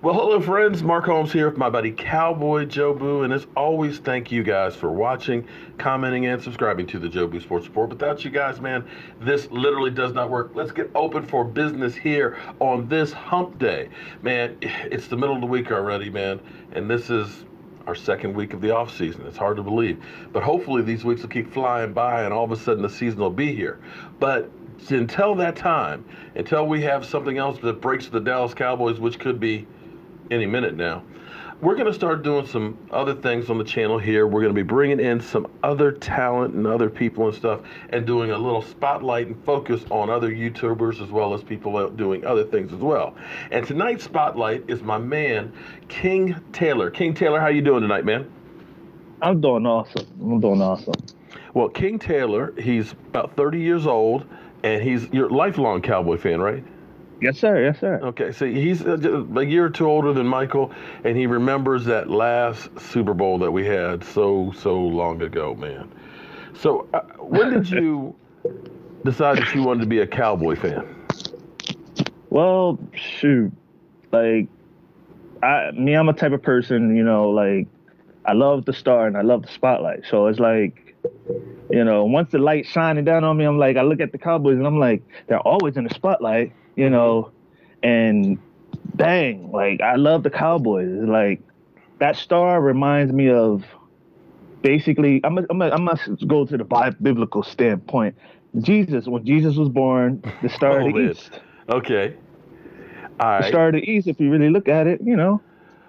Well, hello, friends. Mark Holmes here with my buddy Cowboy Joe Boo. And as always, thank you guys for watching, commenting, and subscribing to the Joe Boo Sports Report. Without you guys, man, this literally does not work. Let's get open for business here on this hump day. Man, it's the middle of the week already, man. And this is our second week of the off season. It's hard to believe. But hopefully these weeks will keep flying by and all of a sudden the season will be here. But until that time, until we have something else that breaks the Dallas Cowboys, which could be any minute now, we're going to start doing some other things on the channel here. We're going to be bringing in some other talent and other people and stuff and doing a little spotlight and focus on other YouTubers as well as people out doing other things as well. And tonight's spotlight is my man, King Taylor. King Taylor, how you doing tonight, man? I'm doing awesome. Well, King Taylor, he's about 30 years old, and you're a lifelong Cowboy fan, right? Yes, sir. Yes, sir. Okay, so he's a year or two older than Michael, and he remembers that last Super Bowl that we had so long ago, man. So when did you decide that you wanted to be a Cowboy fan? Well, shoot, like I'm a type of person, like I love the star and I love the spotlight. So it's like, once the light's shining down on me, I'm like, I look at the Cowboys and I'm like, they're always in the spotlight. And dang, like I love the Cowboys. Like that star reminds me of basically. I must go to the biblical standpoint. When Jesus was born, the star of the east. Okay, all right. The star of the east. If you really look at it,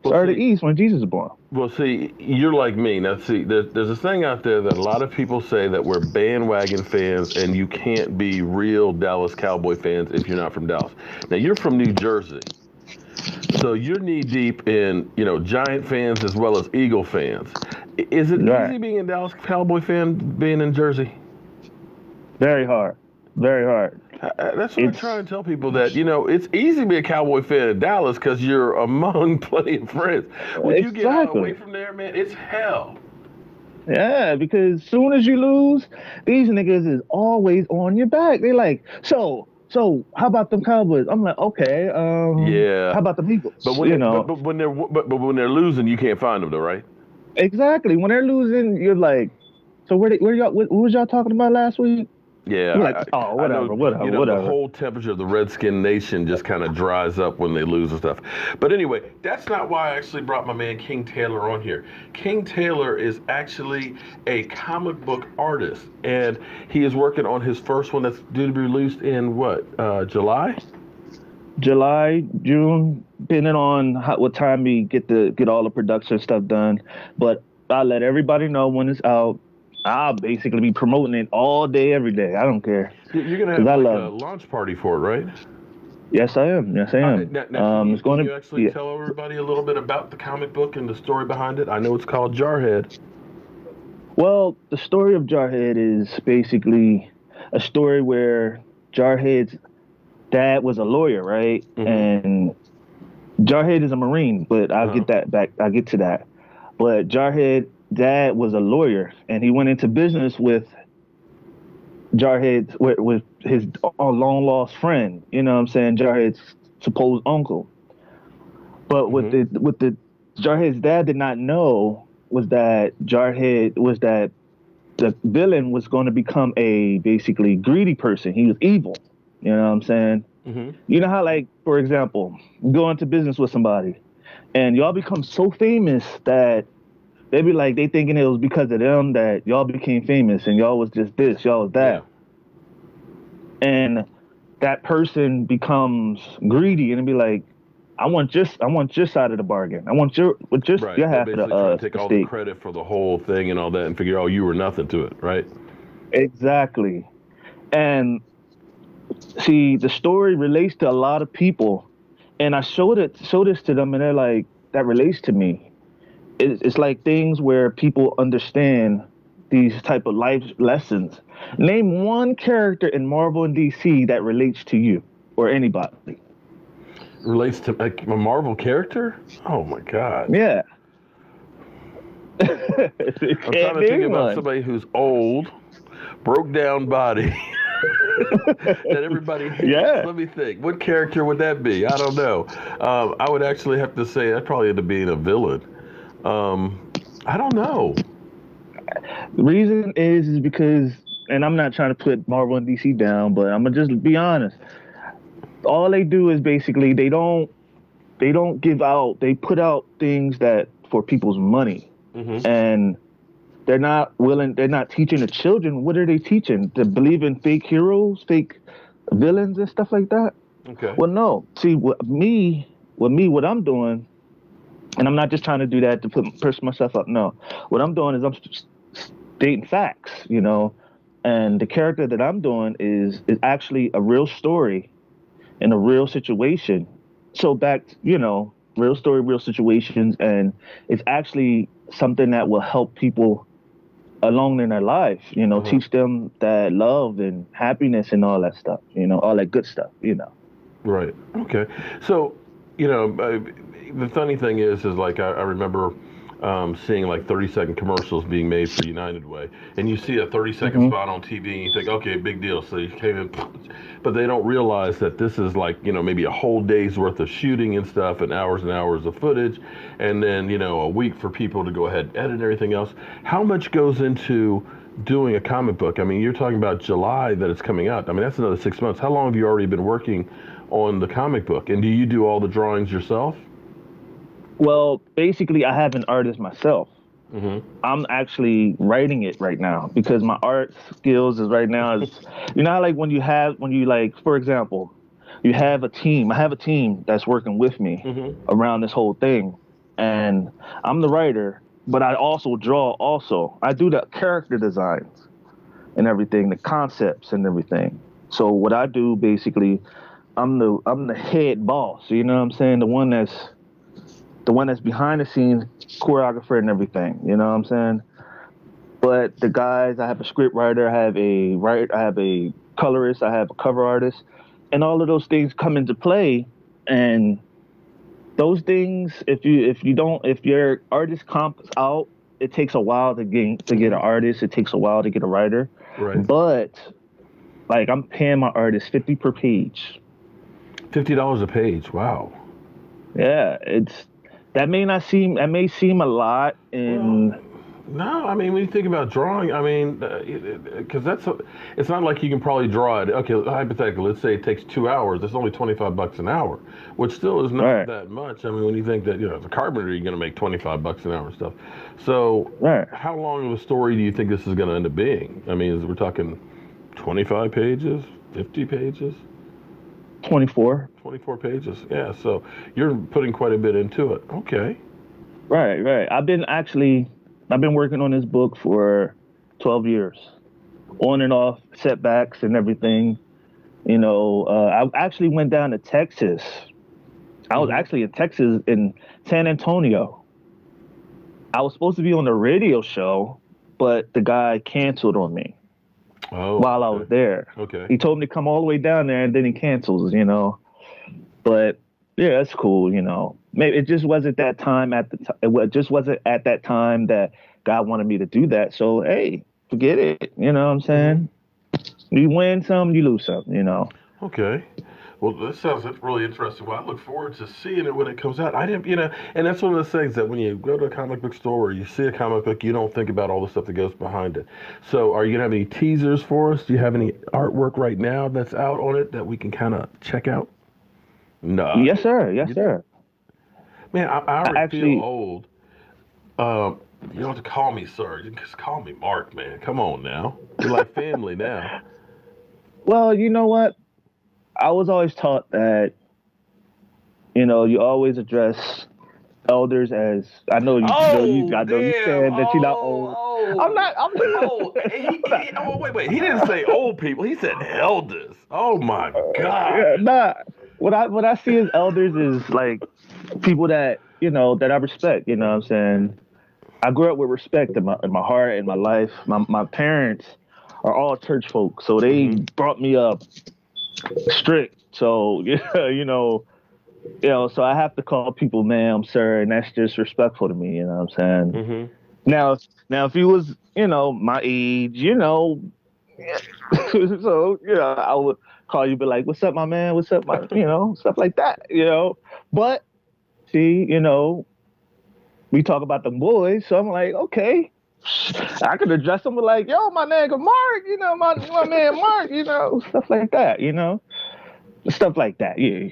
star of the east when Jesus was born. Well, see, you're like me. Now, see, there's a thing out there that a lot of people say that we're bandwagon fans and you can't be real Dallas Cowboy fans if you're not from Dallas. Now, you're from New Jersey. So you're knee deep in, Giant fans as well as Eagle fans. Is it easy being a Dallas Cowboy fan being in Jersey? Very hard. Very hard. That's what I try and tell people, that, it's easy to be a Cowboy fan in Dallas because you're among plenty of friends. When you get away from there, man, it's hell. Yeah, because as soon as you lose, these niggas is always on your back. They're like, so how about them Cowboys? I'm like, okay, yeah. How about the Eagles? But when when they're losing, you can't find them though, right? Exactly. When they're losing, you're like, so what was y'all talking about last week? Yeah, like, whatever. The whole temperature of the Redskin Nation just kind of dries up when they lose and stuff. But anyway, that's not why I actually brought my man King Taylor on here. King Taylor is actually a comic book artist, and he is working on his first one that's due to be released in July? July, June, depending on what time we get all the production stuff done. But I'll let everybody know when it's out. I'll basically be promoting it all day, every day. I don't care. You're going to have a launch party for it, right? Yes, I am. Now, can you actually tell everybody a little bit about the comic book and the story behind it? I know it's called Jarhead. Well, the story of Jarhead is basically a story where Jarhead's dad was a lawyer, right? Mm-hmm. And Jarhead is a Marine, but I'll get that back. I'll get to that. But Jarhead dad was a lawyer, and he went into business with Jarhead, with his long lost friend. You know what I'm saying? Jarhead's supposed uncle. But what Jarhead's dad did not know was that the villain was going to become a basically greedy person. He was evil. You know what I'm saying? Mm-hmm. You know how, like, for example, you go into business with somebody, and y'all become so famous that they be like, they thinking it was because of them that y'all became famous, and y'all was just this, y'all was that. Yeah. And that person becomes greedy and be like, I want your side of the bargain. I want your half of the take all the credit for the whole thing and all that, and figure, you were nothing to it, right? Exactly. And see, the story relates to a lot of people, and I showed this to them, and they're like, that relates to me. It's like things where people understand these type of life lessons. Name one character in Marvel and DC that relates to you or anybody. Relates to a Marvel character? Oh my God. Yeah. I'm trying to think about somebody who's old, broke down body. that everybody hates. Yeah. Let me think. What character would that be? I don't know. I would actually have to say I'd probably end up being a villain. I don't know. The reason is because, and I'm not trying to put Marvel and DC down, but I'm gonna just be honest. All they do is basically they don't give out. They put out things that for people's money, and they're not willing. They're not teaching the children. What are they teaching? To believe in fake heroes, fake villains, and stuff like that. Okay. Well, no. See, what I'm doing, and I'm not just trying to do that to push myself up. No, what I'm doing is I'm stating facts, and the character that I'm doing is actually a real story in a real situation. So real story, real situations, and it's actually something that will help people along in their life. Teach them that love and happiness and all that stuff. All that good stuff. Right. Okay. So, the funny thing is like I remember seeing like 30-second commercials being made for United Way, and you see a 30-second spot on TV, and you think, okay, big deal. So you came in, but they don't realize that this is like maybe a whole day's worth of shooting and stuff, and hours of footage, and then a week for people to go ahead and edit and everything else. How much goes into doing a comic book? I mean, you're talking about July that it's coming out. I mean, that's another 6 months. How long have you already been working on the comic book, and do you do all the drawings yourself? Well, basically, I have an artist myself. I'm actually writing it right now because my art skills is right now is how like when you like, for example, you have a team. I have a team that's working with me around this whole thing, and I'm the writer, but I also draw. Also, I do the character designs and everything, the concepts and everything. So what I do basically, I'm the head boss. You know what I'm saying? The one that's behind the scenes choreographer and everything. You know what I'm saying? But the guys, I have a script writer, I have a colorist, I have a cover artist, and all of those things come into play. And those things, if your artist comps out, it takes a while to get an artist. It takes a while to get a writer. Right. But like I'm paying my artist $50 per page. $50 a page. Wow. Yeah, that may seem a lot in. Well, no, I mean, when you think about drawing, I mean, because it's not like you can probably draw it. Okay, hypothetically, let's say it takes 2 hours. That's only $25 an hour, which still is not that much. I mean, when you think that, as a carpenter, you're going to make $25 an hour and stuff. So how long of a story do you think this is going to end up being? I mean, we're talking 25 pages, 50 pages? 24. 24 pages. Yeah, so you're putting quite a bit into it. Okay. Right. I've been working on this book for 12 years, on and off, setbacks and everything. I actually went down to Texas. I was actually in Texas, in San Antonio. I was supposed to be on the radio show, but the guy canceled on me while I was there. Okay. He told me to come all the way down there, and then he cancels, But yeah, that's cool, Maybe it just wasn't that time it just wasn't at that time that God wanted me to do that. So hey, forget it. You know what I'm saying? You win some, you lose some. Okay. Well, this sounds really interesting. Well, I look forward to seeing it when it comes out. I didn't, and that's one of those things that when you go to a comic book store or you see a comic book, you don't think about all the stuff that goes behind it. So are you going to have any teasers for us? Do you have any artwork right now that's out on it that we can kind of check out? No. Yes, sir. Yes, sir. Man, I already feel old. You don't have to call me sir. You can just call me Mark, man. Come on now. You're like family now. Well, you know what? I was always taught that, you always address elders as, I know you said that you're not old. I'm not. Wait. He didn't say old people. He said elders. Oh my God. Yeah, nah. What I see as elders is like people that, that I respect, you know what I'm saying? I grew up with respect in my heart and my life. My parents are all church folk, so they brought me up strict. So, so I have to call people ma'am, sir, and that's just respectful to me, you know what I'm saying? Now if he was, my age, So, I would call you, be like, "What's up, my man? What's up, my," stuff like that. But see, we talk about the boys, so I'm like, okay, I could address them with like, "Yo, my nigga Mark, my man Mark, stuff like that, stuff like that. Yeah,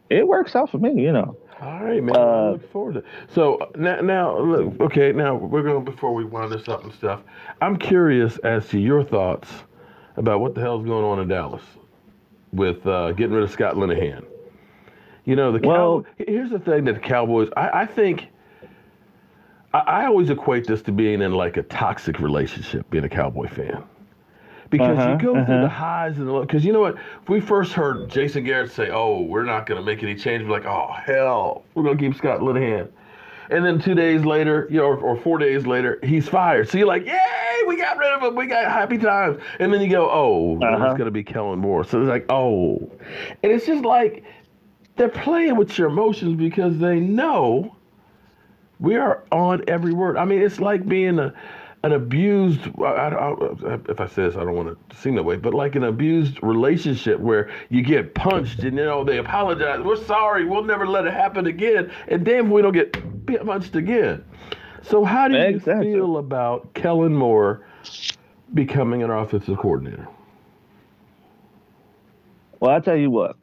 it works out for me. All right, man. Well, I look forward to it. So now, look, okay. Now we're going before we wind this up and stuff. I'm curious as to your thoughts about what the hell's going on in Dallas with getting rid of Scott Linehan. The Well, Cowboys. Here's the thing that the Cowboys. I think. I always equate this to being in like a toxic relationship, being a Cowboy fan. Because you go through the highs and the lows. Because you know what? If we first heard Jason Garrett say, "Oh, we're not going to make any change," we're like, "Oh, hell, we're going to keep Scott Linehan." And then 2 days later, or 4 days later, he's fired. So you're like, "Yay, we got rid of him. We got happy times." And then you go, "Oh, it's going to be Kellen Moore." So it's like, "Oh." And it's just like they're playing with your emotions because they know we are on every word. I mean, it's like being an abused, if I say this, I don't want to seem that way, but like an abused relationship where you get punched and, they apologize. "We're sorry. We'll never let it happen again." And damn if we don't get punched again. So how do you feel about Kellen Moore becoming an offensive coordinator? Well, I'll tell you what.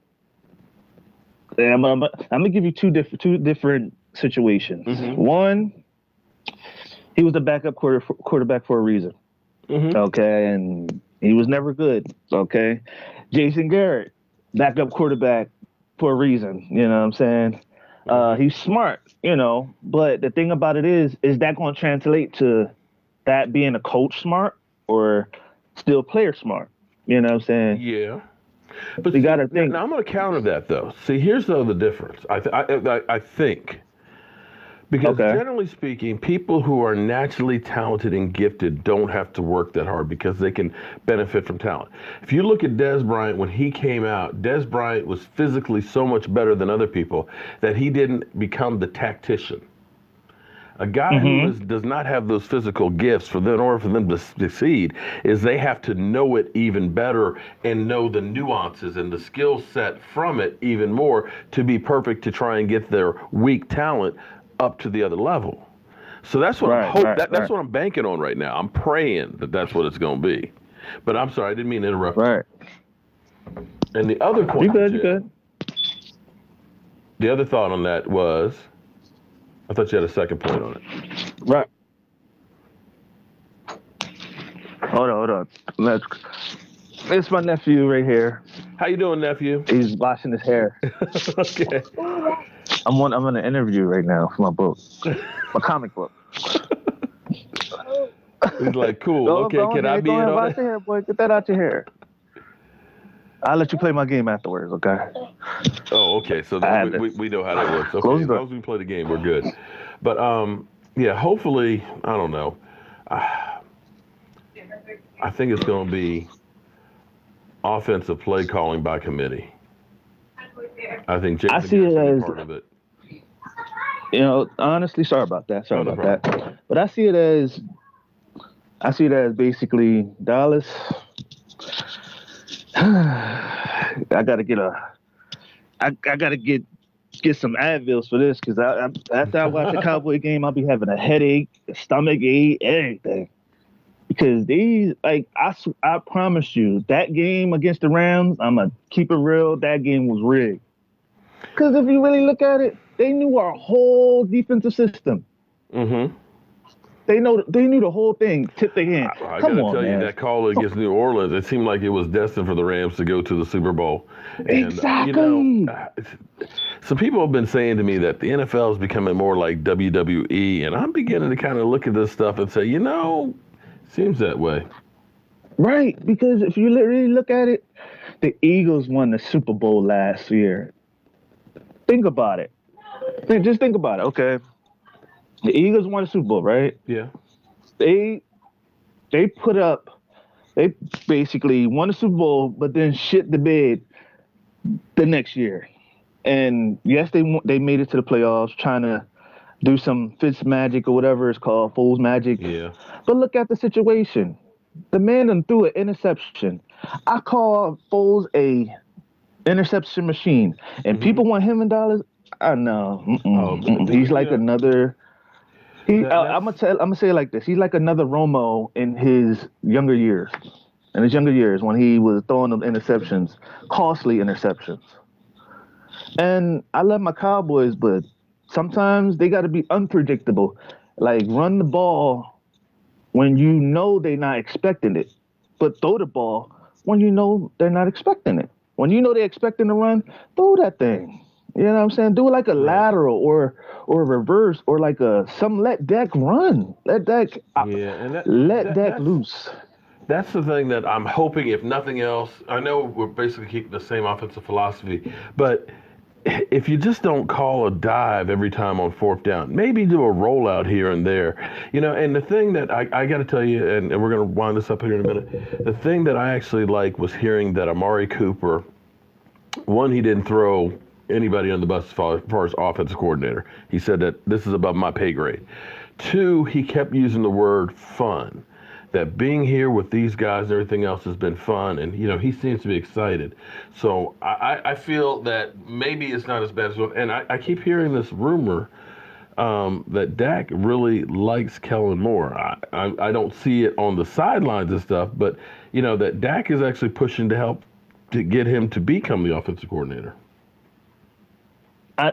I'm gonna give you two different situations. Mm-hmm. One, he was a backup quarterback for a reason. Mm-hmm. Okay, and he was never good. Okay, Jason Garrett, backup quarterback for a reason. You know what I'm saying? He's smart. But the thing about it is that going to translate to that being a coach smart or still player smart? You know what I'm saying? Yeah. But you got to think. Now I'm going to counter that though. See, here's the difference. I think. Because generally speaking, people who are naturally talented and gifted don't have to work that hard because they can benefit from talent. If you look at Des Bryant, when he came out, Des Bryant was physically so much better than other people that he didn't become the tactician. A guy who does not have those physical gifts, in order for them to succeed, is they have to know it even better and know the nuances and the skill set from it even more to be perfect to try and get their weak talent up to the other level. So that's what I'm hoping. That's what I'm banking on right now. I'm praying that that's what it's going to be. But I'm sorry, I didn't mean to interrupt. Right. And the other point. You good. The other thought on that was, I thought you had a second point on it. Right. Hold on. It's my nephew right here. How you doing, nephew? He's washing his hair. Okay. I'm on an interview right now for my book, my comic book. He's like, cool. Okay, can I be in on it? Wash your hair, boy. Get that out your hair. I'll let you play my game afterwards, okay? Oh, okay. So we know how that works. Okay, as long as we play the game, we're good. But yeah, hopefully, I don't know. I think it's going to be offensive play calling by committee. I think Jason I see it as part of it. Honestly, sorry about that. But I see it as basically Dallas. I gotta get some Advils for this because after I watch the Cowboy game, I'll be having a headache, a stomach ache, everything. Because I promise you, that game against the Rams, I'm gonna keep it real. That game was rigged. Because if you really look at it, they knew our whole defensive system. Mm-hmm. They knew the whole thing, tip their hand. I got to tell you, that call against New Orleans, it seemed like it was destined for the Rams to go to the Super Bowl. And, exactly. Some people have been saying to me that the NFL is becoming more like WWE, and I'm beginning to kind of look at this stuff and say, seems that way. Right, because if you really look at it, the Eagles won the Super Bowl last year. Think about it. Just think about it, okay? The Eagles won the Super Bowl, right? Yeah. They basically won the Super Bowl, but then shit the bed the next year. And yes, they made it to the playoffs, trying to do some Fitz magic or whatever it's called, Fool's magic. Yeah. But look at the situation. The man done threw an interception. I call Foles a interception machine, and Hmm. people want him in Dallas. I know. Oh, He's like another. I'm that's gonna say it like this. He's like another Romo in his younger years. In his younger years, when he was throwing them interceptions, costly interceptions. And I love my Cowboys, but sometimes they got to be unpredictable. Like run the ball when you know they're not expecting it, but throw the ball when you know they're not expecting it. When you know they're expecting to run, throw that thing. You know what I'm saying? Do it like a right. lateral or a reverse or like a some let Dak run. Yeah, and Let that Dak that's loose. that's the thing that I'm hoping, if nothing else. I know we're basically keeping the same offensive philosophy, but if you just don't call a dive every time on fourth down, maybe do a rollout here and there, And the thing that I got to tell you, and we're going to wind this up here in a minute. The thing that I actually like was hearing that Amari Cooper, one, he didn't throw anybody on the bus as far as offensive coordinator. He said that this is above my pay grade. Two, he kept using the word fun. That being here with these guys and everything else has been fun, and he seems to be excited. So I feel that maybe it's not as bad as well. And I keep hearing this rumor that Dak really likes Kellen Moore. I don't see it on the sidelines and stuff, but that Dak is actually pushing to help to get him to become the offensive coordinator. I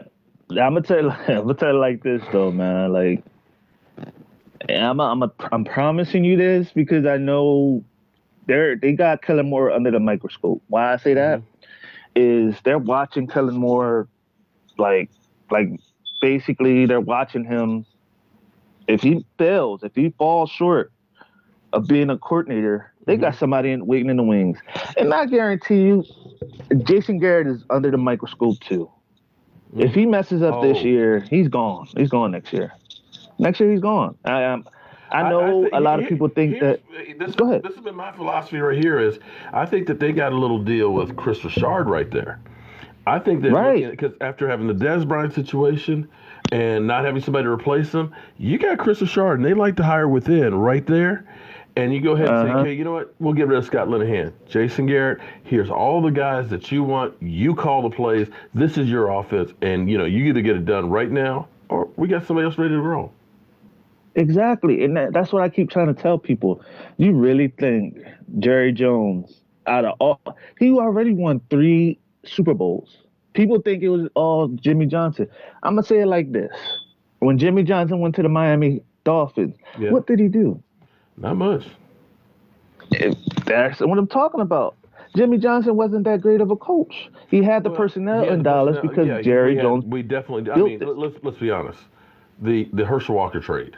I'm gonna tell you, I'm gonna tell you like this though, man. Like I'm promising you this because I know they got Kellen Moore under the microscope. Why I say that Hmm. is they're watching Kellen Moore like like basically they're watching him. If he fails, if he falls short of being a coordinator, they Hmm. got somebody waiting in the wings. And I guarantee you, Jason Garrett is under the microscope too. If Hmm. he messes up this Oh, year, he's gone. He's gone next year. Next year he's gone. I I know think a lot of people think here's that. Go ahead. this has been my philosophy right here. Is I think that they got a little deal with Chris Richard right there. I think they're looking Right. at, because after having the Dez Bryant situation and not having somebody to replace him, you got Chris Richard, and they like to hire within right there. And you go ahead and Uh say, huh. okay, you know what? We'll get rid of Scott Linehan. Jason Garrett, here's all the guys that you want. You call the plays. This is your offense. And, you either get it done right now or we got somebody else ready to roll. Exactly, and that's what I keep trying to tell people. You really think Jerry Jones, out of all, he already won 3 Super Bowls. People think it was all Jimmy Johnson. I'm gonna say it like this: when Jimmy Johnson went to the Miami Dolphins, Yeah, what did he do? not much. That's what I'm talking about. Jimmy Johnson wasn't that great of a coach. He had the Well, he personnel had in the Dallas personnel. because Yeah, Jerry Jones we definitely. I built mean, it. let's be honest. The Herschel Walker trade.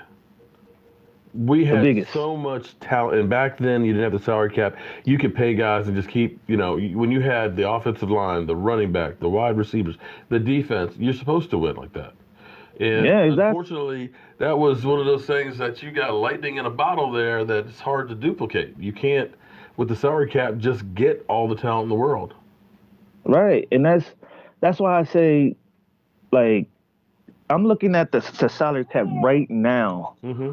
We The had biggest. so much talent, and back then you didn't have the salary cap. You could pay guys and just keep. When you had the offensive line, the running back, the wide receivers, the defense, you're supposed to win like that. And Yeah, exactly. unfortunately, that was one of those things that you got lightning in a bottle there that's hard to duplicate. You can't, with the salary cap, just get all the talent in the world. Right, and that's why I say like I'm looking at the salary cap right now. Hmm.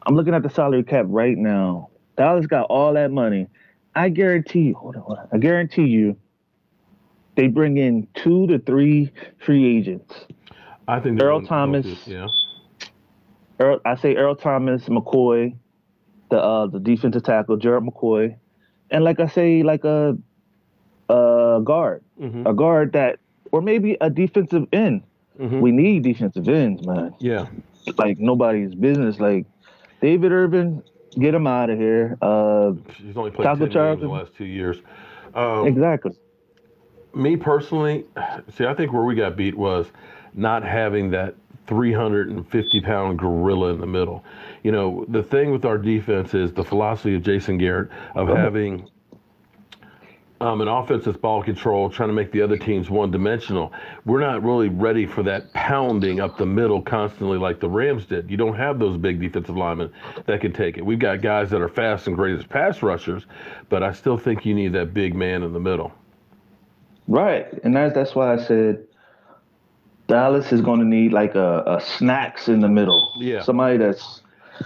I'm looking at the salary cap right now. Dallas got all that money. I guarantee you. Hold on. I guarantee you, they bring in 2 to 3 free agents. I think they're Earl going Thomas. to, yeah. I say Earl Thomas, McCoy, the defensive tackle, Jared McCoy, and like I say, like guard, Hmm. a guard that, or maybe a defensive end. Hmm. We need defensive ends, man. Yeah. Like nobody's business. Like David Urban, get him out of here. He's only played Taco 10 games in Charlton, the last 2 years. Um, exactly. Me personally, see, I think where we got beat was not having that 350-pound gorilla in the middle. The thing with our defense is the philosophy of Jason Garrett of Go ahead. having an offense that's ball control, trying to make the other teams one-dimensional. We're not really ready for that pounding up the middle constantly like the Rams did. You don't have those big defensive linemen that can take it. We've got guys that are fast and great as pass rushers, but I still think you need that big man in the middle. Right, and that's why I said Dallas is going to need like a snacks in the middle, Yeah, somebody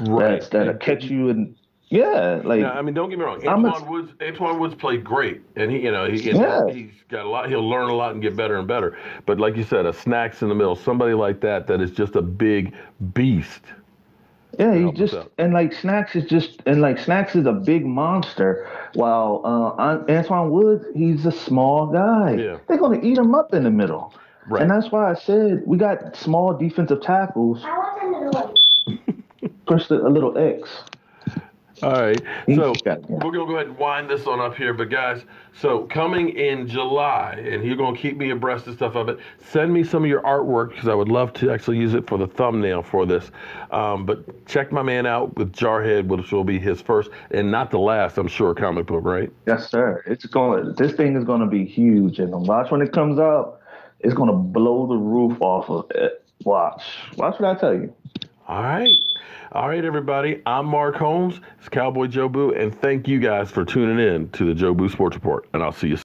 right. that'll catch you and. Yeah, like Now, I mean, don't get me wrong. I'm a Antoine Woods played great, and yeah, he's got a lot. He'll learn a lot and get better and better. But like you said, a Snacks in the middle, somebody like that is just a big beast yeah. to He help us just out. and like Snacks is a big monster, while Antoine Woods, he's a small guy. Yeah, They're gonna eat him up in the middle, and right. that's why I said we got small defensive tackles. Push a little X. All right. He So got yeah. we're going to go ahead and wind this on up here. But, guys, so coming in July, and you're going to keep me abreast of stuff of it, send me some of your artwork because I would love to actually use it for the thumbnail for this. But check my man out with Jarhead, which will be his first and not the last, I'm sure, comic book, right? Yes, sir. This thing is gonna be huge, and watch when it comes out. It's gonna blow the roof off of it. Watch what I tell you. All right. All right, everybody. I'm Mark Holmes. It's Cowboy Joe Boo. And thank you guys for tuning in to the Joe Boo Sports Report. And I'll see you soon.